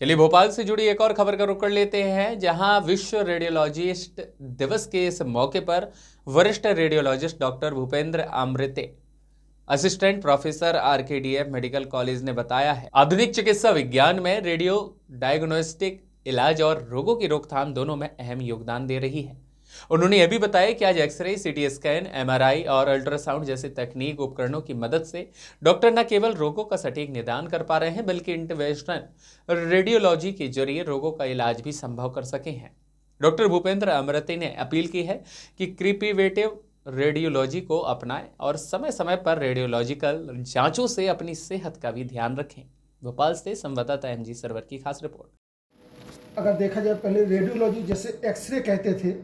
चलिए भोपाल से जुड़ी एक और खबर का रुख कर लेते हैं, जहां विश्व रेडियोलॉजिस्ट दिवस के इस मौके पर वरिष्ठ radiologist doctor Bhupendra Amrute, assistant professor RKDF medical college ने बताया है, आधुनिक चिकित्सा विज्ञान में रेडियो डायग्नोस्टिक इलाज और रोगों की रोकथाम दोनों में अहम योगदान दे रही है। उन्होंने यह भी बताया कि आज एक्सरे, सीटी स्कैन, एमआरआई और अल्ट्रासाउंड जैसे तकनीक उपकरणों की मदद से डॉक्टर न केवल रोगों का सटीक निदान कर पा रहे हैं, बल्कि इंटरवेंशनल रेडियोलॉजी के जरिए रोगों का इलाज भी संभव कर सके हैं। डॉक्टर भूपेंद्र अमृते ने अपील की है कि प्रिवेंटिव रेडियोलॉजी को अपनाएं और समय समय पर रेडियोलॉजिकल जांचों से अपनी सेहत का भी ध्यान रखें। भोपाल से संवाददाता एमजी सरवर की खास रिपोर्ट। अगर देखा जाए, पहले रेडियोलॉजी जैसे एक्सरे कहते थे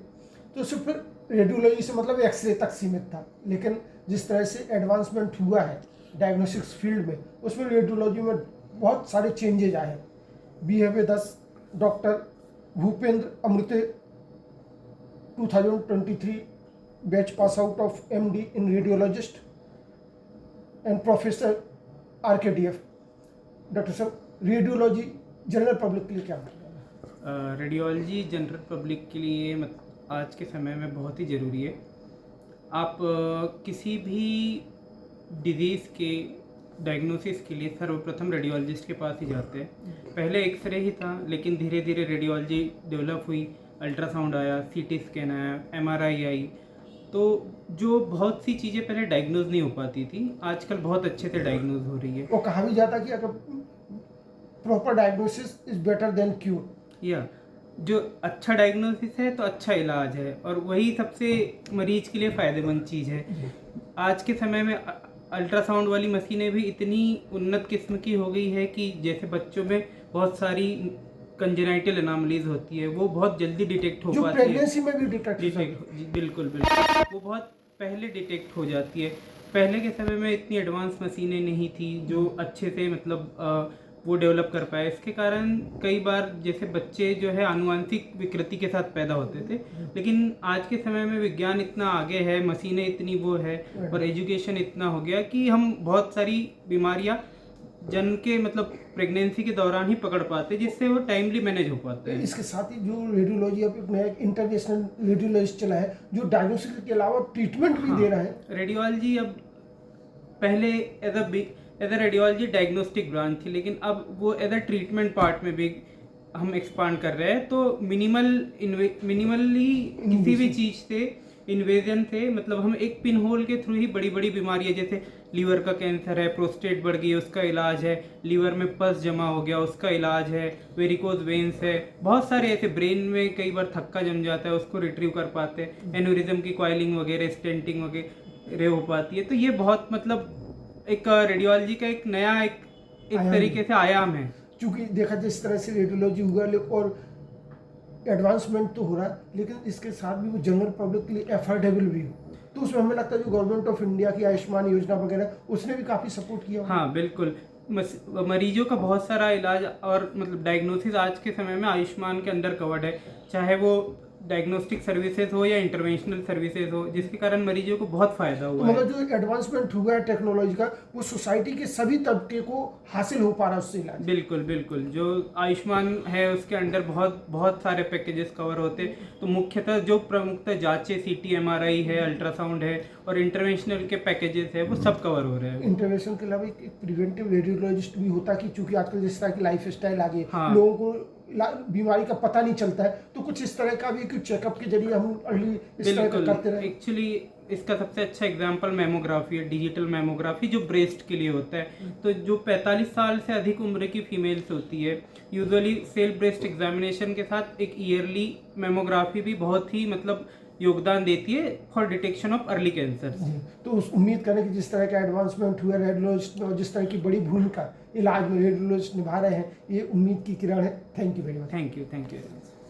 तो सिर्फ रेडियोलॉजी से मतलब एक्सरे तक सीमित था, लेकिन जिस तरह से एडवांसमेंट हुआ है डायग्नोस्टिक्स फील्ड में, उसमें रेडियोलॉजी में बहुत सारे चेंजेज आए हैं। बी है with us doctor Bhupendra Amrute, 2023 batch pass out of MD in radiologist and professor RKDF. Doctor साहब, रेडियोलॉजी जनरल पब्लिक के लिए क्या मतलब है? रेडियोलॉजी जनरल पब्लिक के लिए आज के समय में बहुत ही ज़रूरी है। आप किसी भी डिजीज़ के डायग्नोसिस के लिए सर्वप्रथम रेडियोलॉजिस्ट के पास ही जाते हैं। पहले एक्सरे ही था, लेकिन धीरे धीरे रेडियोलॉजी डेवलप हुई, अल्ट्रासाउंड आया, सीटी स्कैन आया, एमआरआई आई। तो जो बहुत सी चीज़ें पहले डायग्नोज नहीं हो पाती थी, आजकल बहुत अच्छे से डायग्नोज हो रही है। वो कहा भी जाता कि अगर proper diagnosis is better than cure. या जो अच्छा डायग्नोसिस है तो अच्छा इलाज है, और वही सबसे मरीज के लिए फ़ायदेमंद चीज़ है। आज के समय में अल्ट्रासाउंड वाली मशीनें भी इतनी उन्नत किस्म की हो गई है कि जैसे बच्चों में बहुत सारी कंजेनाइटल एनामलीज होती है, वो बहुत जल्दी डिटेक्ट हो पाती है। प्रेगनेंसी में भी डिटेक्ट बिल्कुल बिल्कुल, वो बहुत पहले डिटेक्ट हो जाती है। पहले के समय में इतनी एडवांस मशीनें नहीं थी जो अच्छे से वो डेवलप कर पाए। इसके कारण कई बार जैसे बच्चे जो है आनुवांशिक विकृति के साथ पैदा होते थे, लेकिन आज के समय में विज्ञान इतना आगे है, मशीनें इतनी वो है और एजुकेशन इतना हो गया कि हम बहुत सारी बीमारियां जन्म के प्रेगनेंसी के दौरान ही पकड़ पाते, जिससे वो टाइमली मैनेज हो पाते हैं। इसके साथ ही जो रेडियोलॉजी अब एक नया इंटरनेशनल रेडियोलॉजिस्ट चला है जो डायग्नोस्टिक के अलावा ट्रीटमेंट भी दे रहा है। रेडियोलॉजी अब पहले as a radiology diagnostic branch थी, लेकिन अब वो एज अ ट्रीटमेंट पार्ट में भी हम एक्सपांड कर रहे हैं। तो मिनिमली किसी भी चीज़ से, इन्वेजन से, हम एक पिन होल के थ्रू ही बड़ी बड़ी बीमारियां, जैसे लीवर का कैंसर है, प्रोस्टेट बढ़ गई है, उसका इलाज है, लीवर में पस जमा हो गया, उसका इलाज है, वेरिकोज वेन्स है, बहुत सारे ऐसे, ब्रेन में कई बार थक्का जम जाता है, उसको रिट्रीव कर पाते हैं, एन्यूरिज्म की कॉइलिंग वगैरह, स्टेंटिंग वगैरह हो पाती है। तो ये बहुत एक रेडियोलॉजी का एक नया एक तरीके से आयाम है। क्योंकि देखा जिस तरह से रेडियोलॉजी हुआ और एडवांसमेंट तो हो रहा है, लेकिन इसके साथ भी वो जनरल पब्लिक के लिए एफोर्डेबल भी हो, तो उसमें हमें लगता है जो गवर्नमेंट ऑफ इंडिया की आयुष्मान योजना वगैरह, उसने भी काफ़ी सपोर्ट किया। हाँ बिल्कुल, मरीजों का बहुत सारा इलाज और डायग्नोसिस आज के समय में आयुष्मान के अंदर कवर्ड है, चाहे वो डायग्नोस्टिक सर्विसेज हो या इंटरवेंशनल सर्विसेज हो, जिसके कारण मरीजों को बहुत फायदा हुआ है। जो एडवांसमेंट हुआ है टेक्नोलॉजी का, वो सोसाइटी के सभी तबके को हासिल हो पा रहा है उससे इलाज। बिल्कुल बिल्कुल, जो आयुष्मान है उसके अंदर बहुत सारे पैकेजेस कवर होते, तो मुख्यतः जो प्रमुखतः जांचें, सीटी, एमआरआई है, अल्ट्रासाउंड है और इंटरवेंशनल के पैकेजेस है, वो सब कवर हो रहे हैं। इंटरवेंशन के अलावा एक प्रिवेंटिव रेडियोलॉजिस्ट भी होता कि चूंकि आजकल जिस तरह की लाइफ स्टाइल आ गई, लोगों को बीमारी का पता नहीं चलता है, तो कुछ इस तरह का भी कुछ चेकअप के जरिए हम अर्ली इस तरह का करते रहे। एक्चुअली इसका सबसे अच्छा एग्जांपल मेमोग्राफी है, डिजिटल मेमोग्राफी, जो ब्रेस्ट के लिए होता है। तो जो 45 साल से अधिक उम्र की फीमेल्स होती है, यूजुअली सेल्फ ब्रेस्ट एग्जामिनेशन के साथ एक ईयरली मेमोग्राफी भी बहुत ही योगदान देती है for detection of early cancer. तो उम्मीद करें कि जिस तरह का एडवांसमेंट हुआ रेडियोलॉजिस्ट में और जिस तरह की बड़ी भूमिका इलाज में रेडियोलॉजिस्ट निभा रहे हैं, ये उम्मीद की किरण है। Thank you very much. Thank you.